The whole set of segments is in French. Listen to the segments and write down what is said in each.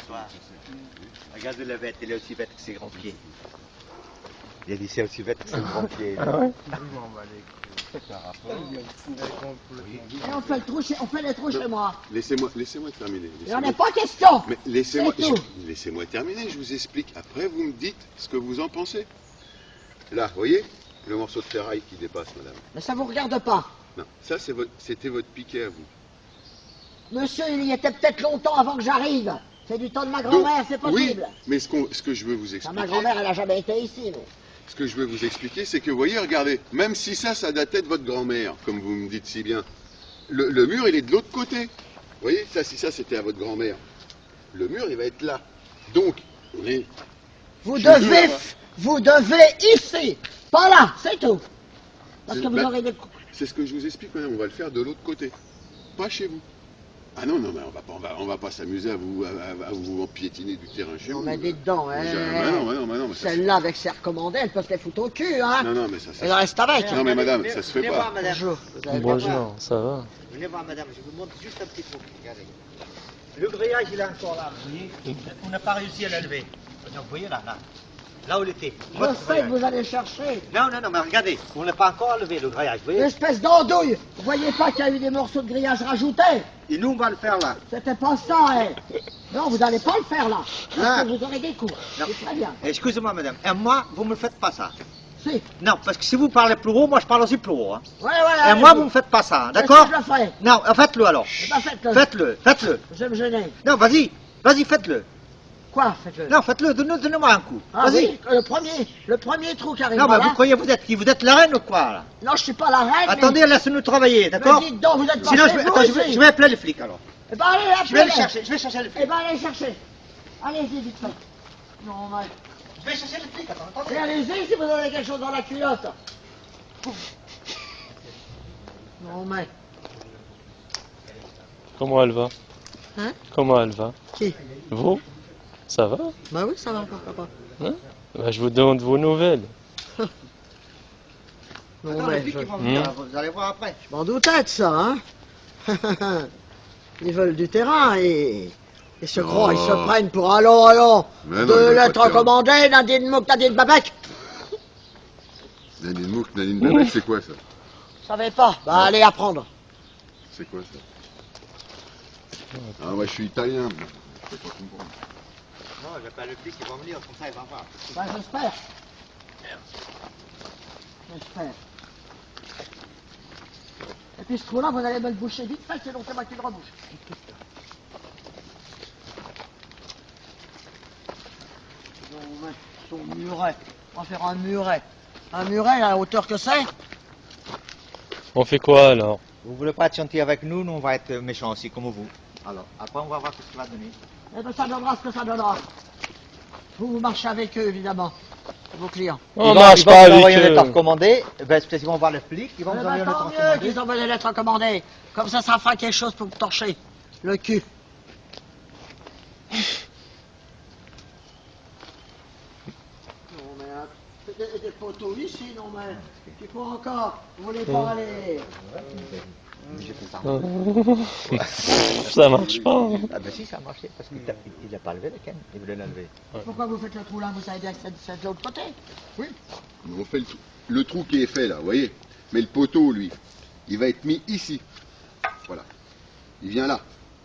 Bonsoir. Regardez la bête, elle est aussi bête que ses grands pieds. Il a dit c'est aussi bête que ses grands pieds. Ah ouais? Et on fait les trous chez moi. Laissez-moi terminer. Il n'y en a pas question. Mais laissez-moi C'est tout. laissez-moi terminer, je vous explique. Après, vous me dites ce que vous en pensez. Là, vous voyez le morceau de ferraille qui dépasse, madame. Mais ça vous regarde pas. Non, ça c'était votre piquet à vous. Monsieur, il y était peut-être longtemps avant que j'arrive. C'est du temps de ma grand-mère, c'est possible. Oui, mais ce que je veux vous Ah, expliquer... ma grand-mère, elle n'a jamais été ici. Mais... Ce que je veux vous expliquer, c'est que, vous voyez, regardez, même si ça datait de votre grand-mère, comme vous me dites si bien, le mur, il est de l'autre côté. Vous voyez, si ça, c'était à votre grand-mère, le mur, il va être là. Donc, on est... Vous devez ici, pas là, c'est tout. Parce que vous aurez des... C'est ce que je vous explique, madame, on va le faire de l'autre côté, pas chez vous. Ah non, mais on va pas s'amuser à vous piétiner du terrain chez vous. On a dit dedans, hein. Non, Celle-là, avec ses recommandés, elle peut se les foutre au cul, hein. Non, mais ça... Elle reste avec. Non, mais madame, ça se fait pas. Bonjour. Bonjour, ça va? Venez voir, madame, je vous montre juste un petit truc. Regardez. Le grillage, il est encore là, vous voyez. On n'a pas réussi à l'élever. Donc, vous voyez là. Là où il était. Je sais que vous allez chercher. Non, mais regardez, on n'a pas encore levé le grillage, vous voyez. Espèce d'andouille. Vous voyez pas qu'il y a eu des morceaux de grillage rajoutés? Et nous, on va le faire là. C'était pas ça, hein. Non, vous n'allez pas le faire là. Parce que vous aurez des coups. Non. C'est très bien. Excusez-moi, madame. Et moi, vous ne me faites pas ça. Si. Non, parce que si vous parlez plus haut, moi je parle aussi plus haut. Hein. Ouais, Et moi, vous ne me faites pas ça, d'accord? Je le ferai. Non, faites-le alors. Eh ben, faites-le. Faites-le. Je vais me gêner. Non, vas-y, faites-le. Quoi, faites-le? Non, faites-le, donnez-moi un coup. Ah Vas-y. oui, le premier trou qui arrive Non, mais là. vous croyez vous êtes qui? Vous êtes la reine ou quoi là? Non, je suis pas la reine. Attendez, laissez-nous travailler, d'accord? Mais dites donc, vous êtes pas Sinon, chez vous, attends, ici. je vais appeler les flics alors. Eh ben, allez, Je vais appelez-les. je vais chercher les flics. Eh ben, allez chercher. Allez-y, vite fait. Non, mais... Je vais chercher les flics, attendez. Et allez-y si vous avez quelque chose dans la culotte. Non, mais... Comment elle va? Hein? Comment elle va? Qui? Vous? Ça va? Bah oui, ça va, pourquoi pas. Hein? Bah, je vous demande vos nouvelles. Non, Attends, les mais flics, je ils vont venir, vous allez voir après. m'en doutais de ça, hein. Ils veulent du terrain et... Ils se croient, ils se prennent pour allons. Mais non, Deux il veut pas lettres de terrain. recommandées, Nadine Mouk, Nadine Babek. Nadine Mouk, Nadine Babek, c'est quoi ça? Vous savez pas? Bah allez apprendre. C'est quoi ça? Ah, moi je suis italien, moi. Je peux pas comprendre. Non, j'appelle le flic, ils vont venir, comme ça, ils vont voir. Bah j'espère. J'espère. Et puis ce trou-là, vous allez me le boucher vite fait, sinon c'est moi qui le rebouche. Non, mais son muret. On va faire un muret. Un muret à la hauteur que c'est? On fait quoi alors? Vous voulez pas être gentil avec nous, nous on va être méchants aussi, comme vous. Alors, après on va voir ce que ça va donner. Eh bien ça donnera ce que ça donnera. Vous marchez avec eux, évidemment. Vos clients. On marche pas Ils vont envoyer avec une lettre eux. recommandée, parce qu'ils vont voir les flics, ils vont Eh nous ben, envoyer une lettre tant mieux recommandée. qu'ils envoient des lettres recommandées. Comme ça fera quelque chose pour vous torcher le cul. Non mais des poteaux ici, non mais il faut encore. Vous voulez pas aller? J'ai fait ça. Ça marche pas. Ah ben si, ça a marché, parce qu'il n'a pas levé le Ken, il voulait l'enlever. Pourquoi vous faites le trou là? Vous savez bien que c'est de l'autre côté. Oui. On fait le trou qui est fait là, vous voyez. Mais le poteau, lui, il va être mis ici. Voilà. Il vient là.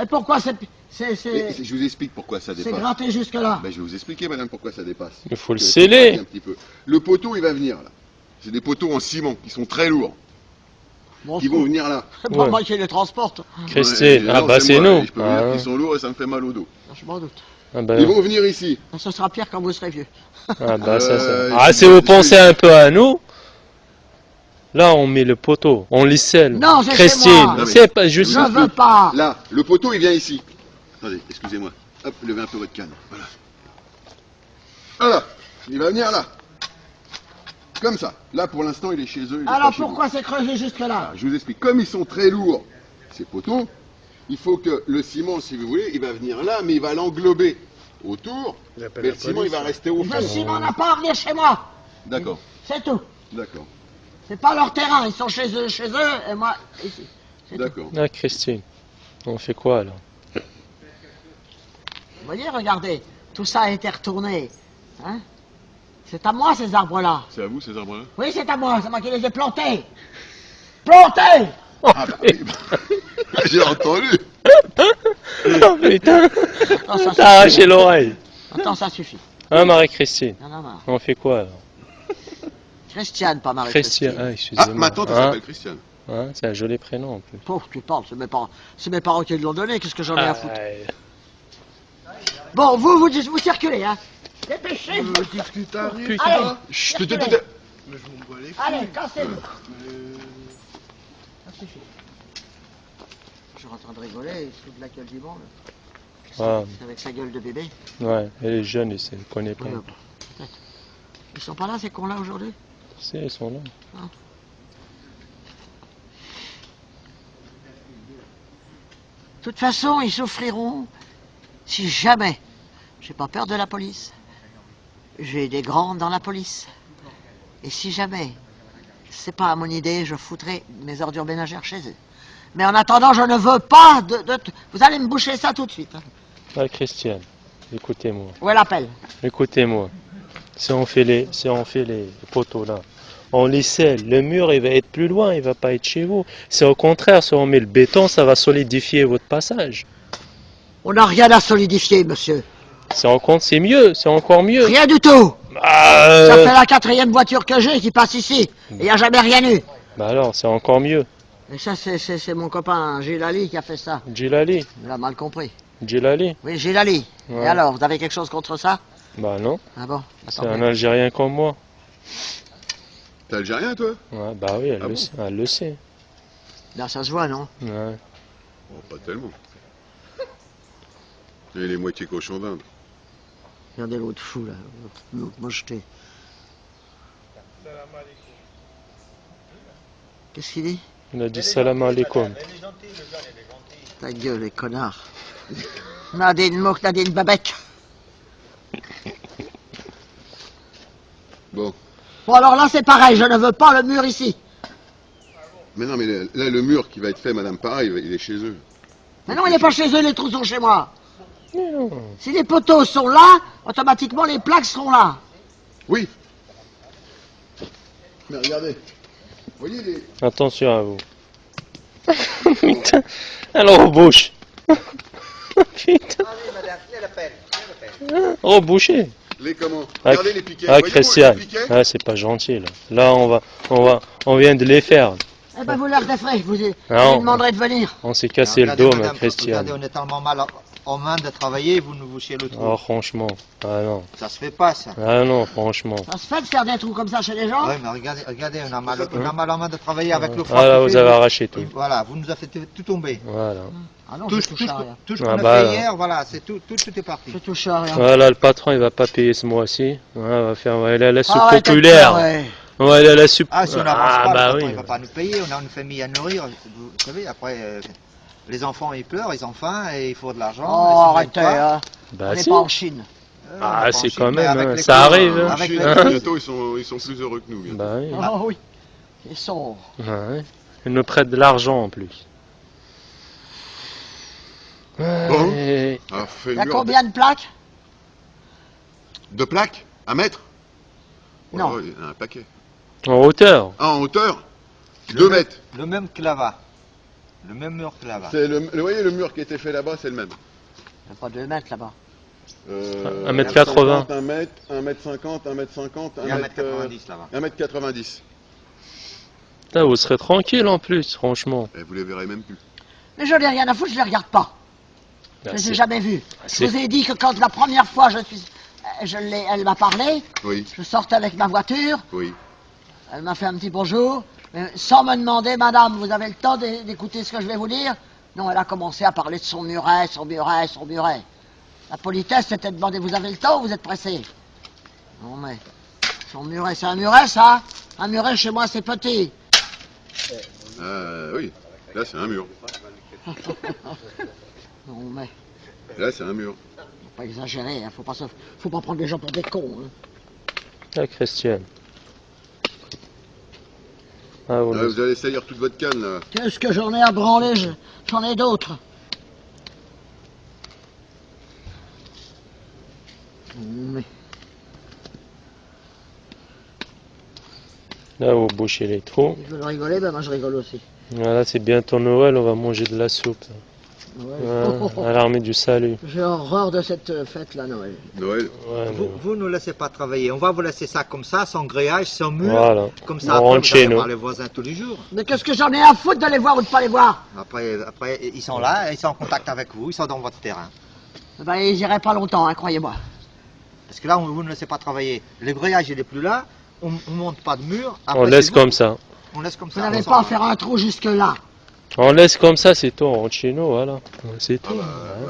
Et pourquoi c'est Et je vous explique pourquoi ça dépasse. gratté jusque là? Ben, je vais vous expliquer, madame, pourquoi ça dépasse. Il faut le Je vais sceller. expliquer un petit peu. Le poteau, il va venir là. C'est des poteaux en ciment qui sont très lourds. Bon, Qui vont venir là. c'est pas Ouais. moi qui les transporte. Christine, ah non, bah c'est moi, nous. Je peux vous dire Ah, qu'ils sont lourds et ça me fait mal au dos. Je m'en doute. ah bah, Ils vont venir ici. Ce sera pire quand vous serez vieux. ah bah, ça, Euh, ah, je- si vous je- pensez un peu à nous, là on met le poteau, on les scelle. Non, c'est chez Christine, moi. Non, mais- c'est pas juste. Je veux pas. Là, le poteau, il vient ici. Attendez, excusez-moi. Hop, levez un peu votre canne. Voilà. Voilà. Il va venir là. Comme ça. Là, pour l'instant, il est chez eux. il est pas Alors chez vous. pourquoi c'est creusé jusque là? Je vous explique. Comme ils sont très lourds, ces poteaux, il faut que le ciment, si vous voulez, il va venir là, mais il va l'englober autour. Mais le ciment, il va rester au fond. Le ciment n'a pas à venir chez moi. D'accord, C'est tout. d'accord, C'est pas leur terrain. Ils sont chez eux, et moi ici. C'est tout. d'accord. Ah Christine, on fait quoi alors? Vous voyez, regardez, tout ça a été retourné. Hein? C'est à moi ces arbres-là. C'est à vous ces arbres-là? Oui, c'est à moi qui les ai plantés. Plantés! Ah bah oui, j'ai entendu. Oh putain, Attends, ça t'as arraché l'oreille. Attends, ça suffit. Hein, Marie-Christine? Non, non, non. On fait quoi alors? Christiane, pas Marie. Christian, ah, Ah, excusez-moi. ma tante elle Hein? s'appelle Christiane. Hein, c'est un joli prénom en plus. Pauvre, tu parles, c'est mes parents qui l'ont donné, qu'est-ce que j'en ai à foutre? Aïe. Bon, vous circulez, hein. Dépêchez-vous. Qu'est-ce que t'arrives? Putain. Allez, Chut, circulez. Mais je m'en bats les couilles. Allez, cassez-vous. Ça suffit. Je suis en train de rigoler, il se fout de la gueule du monde. Ah, C'est avec sa gueule de bébé. ouais, elle est jeune, elle ne connaît pas. Oui, peut-être. Ils sont pas là, ces cons-là, aujourd'hui? Si, ils sont là. De toute façon, ils souffriront si jamais j'ai pas peur de la police. J'ai des grands dans la police. Et si jamais c'est pas à mon idée, je foutrai mes ordures ménagères chez eux. Mais en attendant, je ne veux pas Vous allez me boucher ça tout de suite. Hein. Ah, Christiane, écoutez-moi. Où est l'appel? Écoutez-moi. Si on fait les poteaux là, on les scelle, le mur il va être plus loin, il va pas être chez vous. C'est au contraire, si on met le béton, ça va solidifier votre passage. On n'a rien à solidifier, monsieur. C'est mieux, c'est encore mieux. Rien du tout. Ah, Ça fait la 4e voiture que j'ai qui passe ici. Et il n'y a jamais rien eu. bah alors, c'est encore mieux. Et ça, c'est mon copain Gilles Ali qui a fait ça. Djilali, Il a mal compris. Djilali. Oui, Gilles Ali. Ouais. Et alors, vous avez quelque chose contre ça? Bah non, Ah bon? c'est Attendez. un Algérien comme moi. T'es algérien toi? Ouais, bah oui, Ah bon elle le sait. Là, ça se voit, non? Ouais. Oh, pas tellement. Il est moitié cochon d'Inde. Regardez l'autre fou, là. L'autre mocheté. Qu'est-ce qu'il dit? Il a dit salam alaikum. Elle est gentille, le jeune, elle est gentille. Ta gueule, les connards. Nadine Mouk, Nadine Babek. Bon. Bon, alors là, c'est pareil, je ne veux pas le mur ici. Mais non, mais là, le mur qui va être fait, madame, pareil, il est chez eux. Mais non, il n'est pas chez eux, les trous sont chez moi. Mais non. Si les poteaux sont là, automatiquement, les plaques seront là. Oui. Mais regardez. Vous voyez les... Attention à vous. Putain, elle rebouche. Putain, Allez, madame, qui l'appelle? reboucher. Les comment? Ah, Regardez les piquets. ah, Voyez-vous, Christian, les piquets ah, c'est pas gentil là. Là, on vient de les faire. Eh ben, vous leur déferez, vous lui Non. demanderez de venir. On s'est cassé le Regardez, dos, ma madame, Christian. Regardez, on est tellement mal en main de travailler, vous nous bouchez le trou. Oh, franchement. Ah non. Ça se fait pas, ça. Ah non, franchement. Ça se fait de faire des trous comme ça chez les gens? Ouais, mais regardez, on a mal en main de travailler avec le froid. Ah là, qui vous fait, avez arraché tout. et voilà, vous nous avez fait tout tomber. Voilà. Ah non, Tout je ce touche à rien. qu'on Ah a bah, fait là. hier, voilà, c'est tout est parti. Je touche à rien. Voilà, le patron, il va pas payer ce mois-ci. Ouais, on va faire la soupe Arrêtez de populaire. pleurer. Ouais, la soupe. Ah, si on n'avance pas, bah le patron, oui. il va pas nous payer, on a une famille à nourrir. Vous savez, après, les enfants, ils pleurent, ils ont faim, et il faut de l'argent. Oh, et s'ils arrêtez, gagnent pas, hein. Bah On n'est si. pas en Chine. on Ah, est pas c'est en Chine, quand mais même, avec hein, les ça cours, arrive, hein. avec Chine, les- bientôt, ils sont plus heureux que nous. Bientôt. Bah oui. Ah oui. Ils sont... Ouais. Il nous prête de l'argent en plus. Bon. Ouais. Alors, fait Il y le a mur combien de plaques? de plaques à mettre? Oh Non. là, il y en a un paquet. En hauteur. Ah, en hauteur 2 mètres. Le même que là-bas. Le même mur que là-bas. C'est vous voyez le mur qui était fait là-bas, c'est le même. Il n'y a pas 2 mètres là-bas. 1m80. 1 mètre, 1 mètre 50, 1 mètre 50, Il y a 1 mètre 1m90 là-bas. 1 mètre 90. Putain, vous serez tranquille en plus, franchement. Et vous les verrez même plus. Mais je n'ai rien à foutre, je ne les regarde pas. Je Ah, ne les ai c'est- jamais vus. ah, Je c'est- vous ai dit que quand la première fois elle m'a parlé, Oui, je sortais avec ma voiture, oui. elle m'a fait un petit bonjour, mais sans me demander, madame, vous avez le temps d'écouter ce que je vais vous dire? Non, elle a commencé à parler de son muret, son muret, son muret. La politesse, c'était de demander, vous avez le temps ou vous êtes pressé? Non, mais son muret, c'est un muret, ça? Un muret, chez moi, c'est petit. Oui, là c'est un mur. Non, mais Là c'est un mur. faut pas exagérer, hein, faut pas prendre les gens pour des cons. Hein. Ah, Christian. Ah, vous Là, vous allez salir toute votre canne là. Qu'est-ce que j'en ai à branler? J'en ai d'autres. Mais Là, vous bouchez les trous. ils veulent rigoler, ben moi je rigole aussi. Voilà, c'est bientôt Noël, on va manger de la soupe. Ouais. À l'armée du salut. J'ai horreur de cette fête là, Noël. Noël. Ouais, Vous ne laissez pas travailler. On va vous laisser ça comme ça, sans grillage, sans mur. voilà. Comme On ça, après, rentre vous chez allez nous. voir les voisins tous les jours. Mais qu'est-ce que j'en ai à foutre de les voir ou de pas les voir? Après, ils sont là, ils sont en contact avec vous, ils sont dans votre terrain. Ben ils iraient pas longtemps, hein, croyez-moi. Parce que là, vous ne laissez pas travailler. Le grillage, il n'est plus là. On ne monte pas de mur. On Après, laisse c'est vous. comme ça. On laisse comme Vous ça. n'avez on s'en pas à va. faire un trou jusque là. On laisse comme ça, c'est tout. On rentre chez nous, voilà. C'est tout.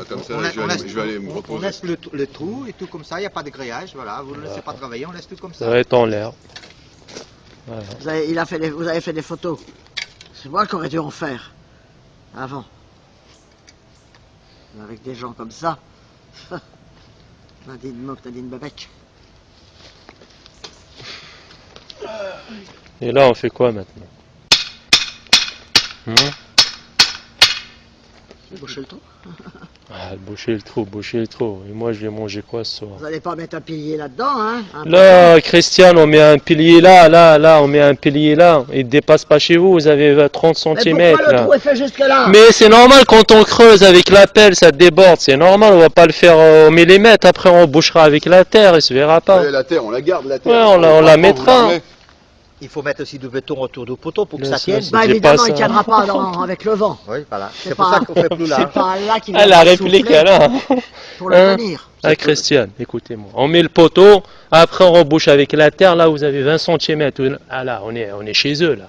Comme ça, On là, laisse- je vais aller me on reposer. laisse le trou et tout comme ça, il n'y a pas de grillage, voilà, vous ne laissez pas travailler, on laisse tout comme Ça ça. va être en l'air. Voilà. Vous avez fait des photos. C'est moi qui aurais dû en faire. Avant. Avec des gens comme ça. Nadine Mock, Nadine Babek. Et là, on fait quoi maintenant? Boucher le trou. Boucher le trou. Et moi, je vais manger quoi ce soir? Vous allez pas mettre un pilier là-dedans, hein? Là, Christian, on met un pilier là, on met un pilier là. Il ne dépasse pas chez vous, vous avez 30 Mais cm pourquoi le là. trou est fait jusque là? Mais c'est normal quand on creuse avec la pelle, ça déborde. C'est normal, on va pas le faire au millimètre. Après, on bouchera avec la terre, il se verra pas. Ouais, la terre, on la garde, la terre. Ouais, on la va mettra. prendre, on la remet. Il faut mettre aussi du béton autour du poteau pour que Là, ça tienne. ça, Bah J'ai évidemment, pas il ça. tiendra pas avec le vent. Oui, voilà. C'est C'est pour pas- ça qu'on fait plus là. C'est pas là qu'il Ah, la va réplique, souffler là. pour le Hein? tenir. Ah, Christian, écoutez-moi. On met le poteau, après on rebouche avec la terre. Là, vous avez 20 cm. Ah là, on est chez eux là.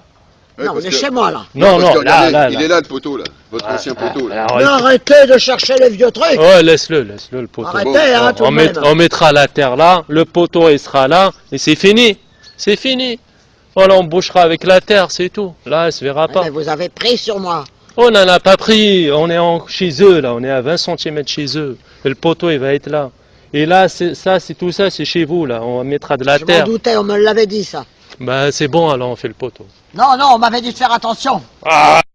Ouais, Non, on parce est que- chez moi là. Non, parce non, que là, regardez, là, il là. est là le poteau, là. Votre ancien poteau, là. Alors, Mais arrêtez de chercher les vieux trucs. ouais, laisse-le le poteau. Arrêtez, hein, tout de même. On mettra la terre là, le poteau il sera là, et c'est fini. C'est fini. Voilà, on bouchera avec la terre, c'est tout. Là, elle se verra pas. Mais vous avez pris sur moi. On n'en a pas pris. On est chez eux là, on est à 20 cm chez eux. Et le poteau il va être là. Et là, tout ça, c'est chez vous là. On mettra de la Je m'en terre. doutais, on me l'avait dit ça. Bah c'est bon, alors on fait le poteau. Non, non, on m'avait dit de faire attention. Ah